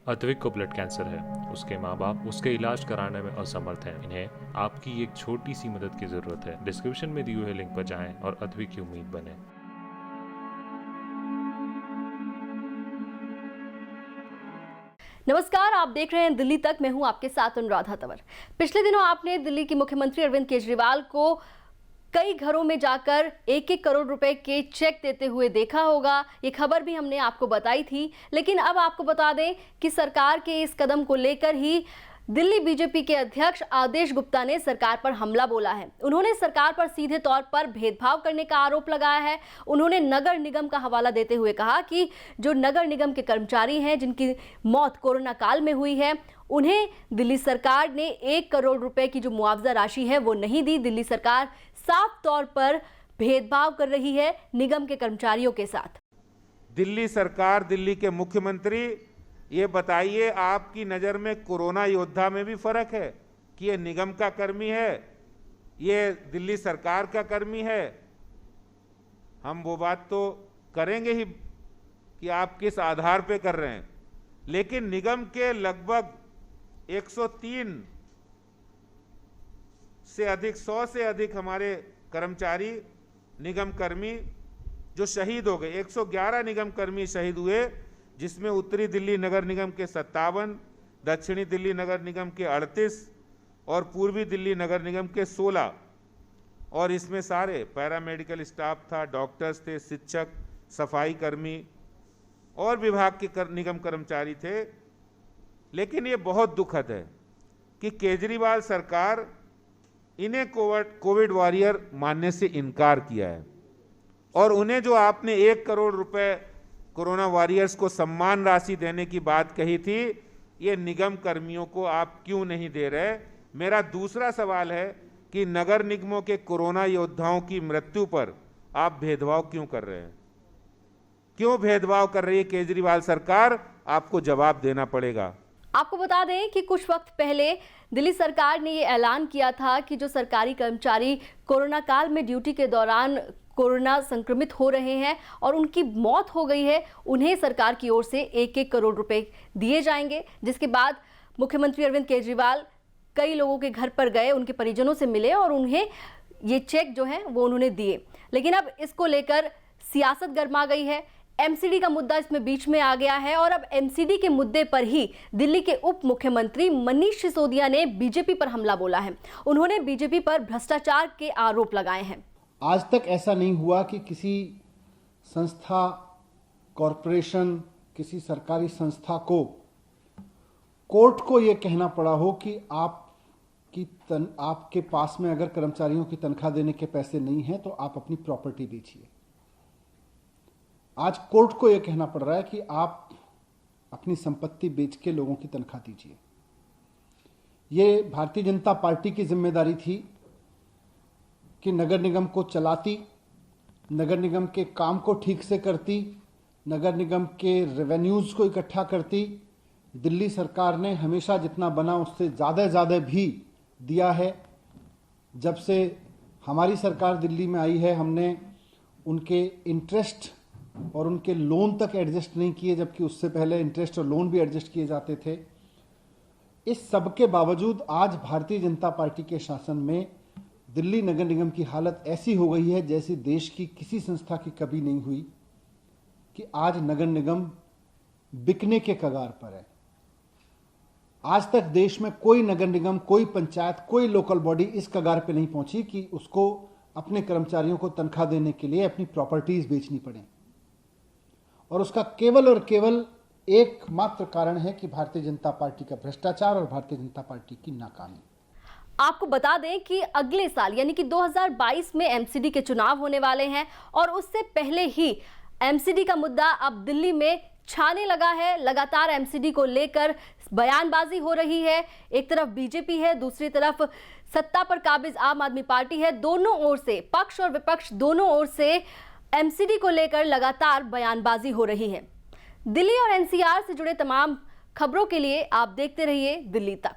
अद्विक को blood cancer है। उसके माँ बाप उसके इलाज कराने में असमर्थ हैं। इन्हें आपकी एक छोटी सी मदद की जरूरत है। डिस्क्रिप्शन में दिए हुए लिंक पर जाएं और अद्विक की उम्मीद बने। नमस्कार, आप देख रहे हैं दिल्ली तक। मैं हूं आपके साथ अनुराधा तंवर। पिछले दिनों आपने दिल्ली के मुख्यमंत्री अरविंद केजरीवाल को कई घरों में जाकर 1-1 करोड़ रुपए के चेक देते हुए देखा होगा। ये खबर भी हमने आपको बताई थी। लेकिन अब आपको बता दें कि सरकार के इस कदम को लेकर ही दिल्ली बीजेपी के अध्यक्ष आदेश गुप्ता ने सरकार पर हमला बोला है। उन्होंने सरकार पर सीधे तौर पर भेदभाव करने का आरोप लगाया है। उन्होंने नगर निगम का हवाला देते हुए कहा कि जो नगर निगम के कर्मचारी हैं जिनकी मौत कोरोना काल में हुई है, उन्हें दिल्ली सरकार ने 1 करोड़ रुपए की जो मुआवजा राशि है वो नहीं दी। दिल्ली सरकार साफ तौर पर भेदभाव कर रही है निगम के कर्मचारियों के साथ। दिल्ली सरकार, दिल्ली के मुख्यमंत्री, ये बताइए आपकी नज़र में कोरोना योद्धा में भी फर्क है कि ये निगम का कर्मी है, ये दिल्ली सरकार का कर्मी है? हम वो बात तो करेंगे ही कि आप किस आधार पे कर रहे हैं, लेकिन निगम के लगभग 103 से अधिक, 100 से अधिक हमारे कर्मचारी, निगम कर्मी जो शहीद हो गए, 111 निगम कर्मी शहीद हुए, जिसमें उत्तरी दिल्ली नगर निगम के 57, दक्षिणी दिल्ली नगर निगम के 38 और पूर्वी दिल्ली नगर निगम के 16। और इसमें सारे पैरामेडिकल स्टाफ था, डॉक्टर्स थे, शिक्षक, सफाई कर्मी और विभाग के निगम कर्मचारी थे। लेकिन ये बहुत दुखद है कि केजरीवाल सरकार इन्हें कोविड वॉरियर मानने से इनकार किया है। और उन्हें जो आपने 1 करोड़ रुपए कोरोना वॉरियर्स को सम्मान राशि देने की बात कही थी, ये निगम कर्मियों को आप क्यों नहीं दे रहे? मेरा दूसरा सवाल है कि नगर निगमों के कोरोना योद्धाओं की मृत्यु पर आप भेदभाव क्यों कर रहे हैं? क्यों भेदभाव कर रही है केजरीवाल सरकार? आपको जवाब देना पड़ेगा। आपको बता दें कि कुछ वक्त पहले दिल्ली सरकार ने ये ऐलान किया था कि जो सरकारी कर्मचारी कोरोना काल में ड्यूटी के दौरान कोरोना संक्रमित हो रहे हैं और उनकी मौत हो गई है, उन्हें सरकार की ओर से 1-1 करोड़ रुपए दिए जाएंगे। जिसके बाद मुख्यमंत्री अरविंद केजरीवाल कई लोगों के घर पर गए, उनके परिजनों से मिले और उन्हें ये चेक जो है वो उन्होंने दिए। लेकिन अब इसको लेकर सियासत गर्मा गई है। एमसीडी का मुद्दा इसमें बीच में आ गया है और अब एमसीडी के मुद्दे पर ही दिल्ली के उप मुख्यमंत्री मनीष सिसोदिया ने बीजेपी पर हमला बोला है। उन्होंने बीजेपी पर भ्रष्टाचार के आरोप लगाए हैं। आज तक ऐसा नहीं हुआ कि किसी संस्था, कॉरपोरेशन, किसी सरकारी संस्था को कोर्ट को यह कहना पड़ा हो कि आपके पास में अगर कर्मचारियों की तनख्वाह देने के पैसे नहीं हैं तो आप अपनी प्रॉपर्टी बेचिए। आज कोर्ट को यह कहना पड़ रहा है कि आप अपनी संपत्ति बेच के लोगों की तनख्वाह दीजिए। ये भारतीय जनता पार्टी की जिम्मेदारी थी कि नगर निगम को चलाती, नगर निगम के काम को ठीक से करती, नगर निगम के रेवेन्यूज को इकट्ठा करती। दिल्ली सरकार ने हमेशा जितना बना उससे ज़्यादा भी दिया है। जब से हमारी सरकार दिल्ली में आई है, हमने उनके इंटरेस्ट और उनके लोन तक एडजस्ट नहीं किए, जबकि उससे पहले इंटरेस्ट और लोन भी एडजस्ट किए जाते थे। इस सब के बावजूद आज भारतीय जनता पार्टी के शासन में दिल्ली नगर निगम की हालत ऐसी हो गई है जैसी देश की किसी संस्था की कभी नहीं हुई, कि आज नगर निगम बिकने के कगार पर है। आज तक देश में कोई नगर निगम, कोई पंचायत, कोई लोकल बॉडी इस कगार पे नहीं पहुंची कि उसको अपने कर्मचारियों को तनख्वाह देने के लिए अपनी प्रॉपर्टीज बेचनी पड़े। और उसका केवल और केवल एकमात्र कारण है कि भारतीय जनता पार्टी का भ्रष्टाचार और भारतीय जनता पार्टी की नाकामी। आपको बता दें कि अगले साल यानी कि 2022 में एमसीडी के चुनाव होने वाले हैं और उससे पहले ही एमसीडी का मुद्दा अब दिल्ली में छाने लगा है। लगातार एमसीडी को लेकर बयानबाजी हो रही है। एक तरफ बीजेपी है, दूसरी तरफ सत्ता पर काबिज आम आदमी पार्टी है। दोनों ओर से, पक्ष और विपक्ष दोनों ओर से एमसीडी को लेकर लगातार बयानबाजी हो रही है। दिल्ली और एनसीआर से जुड़े तमाम खबरों के लिए आप देखते रहिए दिल्ली तक।